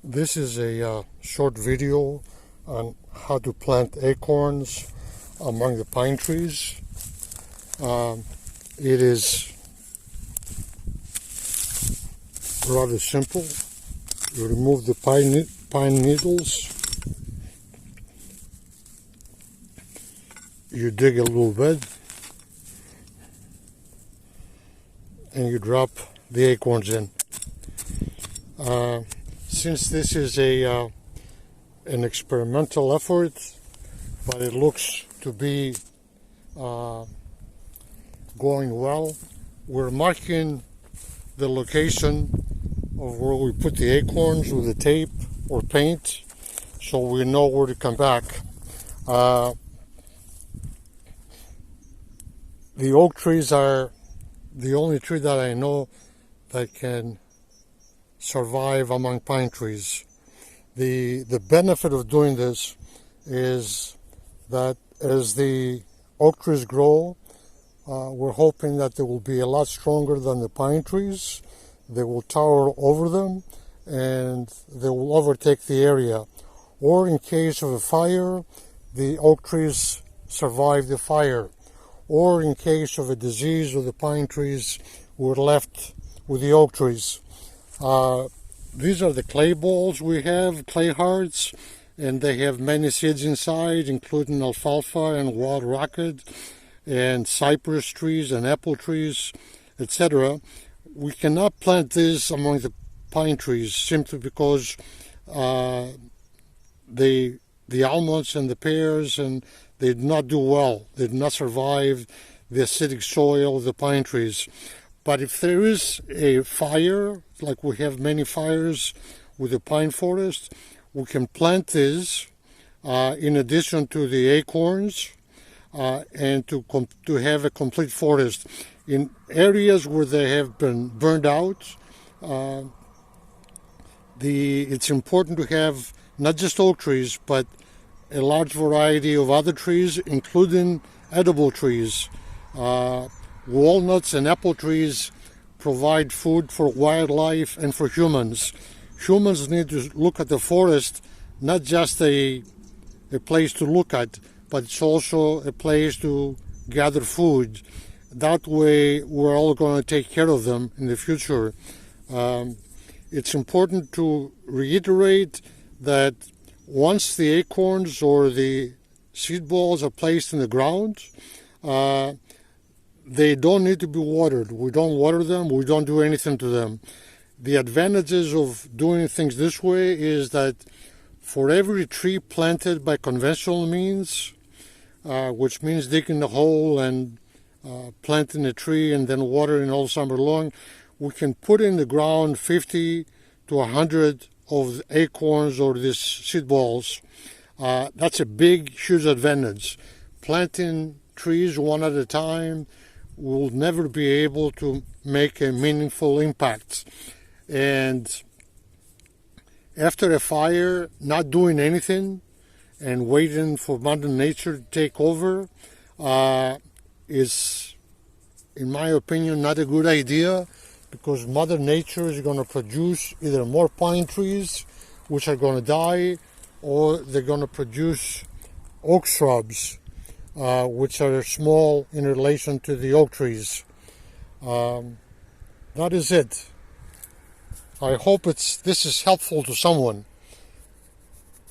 This is a short video on how to plant acorns among the pine trees. It is rather simple. You remove the pine needles. You dig a little bed and you drop the acorns in. Since this is an experimental effort, but it looks to be going well, we're marking the location of where we put the acorns with the tape or paint, so we know where to come back. The oak trees are the only tree that I know that can survive among pine trees. The benefit of doing this is that as the oak trees grow, we're hoping that they will be a lot stronger than the pine trees. They will tower over them and they will overtake the area. Or in case of a fire, the oak trees survive the fire. Or in case of a disease of the pine trees, we're left with the oak trees. These are the clay balls we have, clay hearts, and they have many seeds inside, including alfalfa and wild rocket and cypress trees and apple trees, etc. We cannot plant this among the pine trees simply because the almonds and the pears and they did not do well. They did not survive the acidic soil of the pine trees. But if there is a fire, like we have many fires with the pine forest, we can plant this in addition to the acorns and to have a complete forest. In areas where they have been burned out, it's important to have not just oak trees, but a large variety of other trees, including edible trees. Walnuts and apple trees provide food for wildlife and for humans. Humans need to look at the forest not just a place to look at, but it's also a place to gather food. That way we're all going to take care of them in the future. It's important to reiterate that once the acorns or the seed balls are placed in the ground, they don't need to be watered. We don't water them. We don't do anything to them. The advantages of doing things this way is that for every tree planted by conventional means, which means digging a hole and planting a tree and then watering all summer long, we can put in the ground 50 to 100 of the acorns or these seed balls. That's a big, huge advantage. Planting trees one at a time will never be able to make a meaningful impact. And after a fire, not doing anything and waiting for Mother Nature to take over is, in my opinion, not a good idea, because Mother Nature is going to produce either more pine trees, which are going to die, or they're going to produce oak shrubs, which are small in relation to the oak trees. That is it. I hope this is helpful to someone.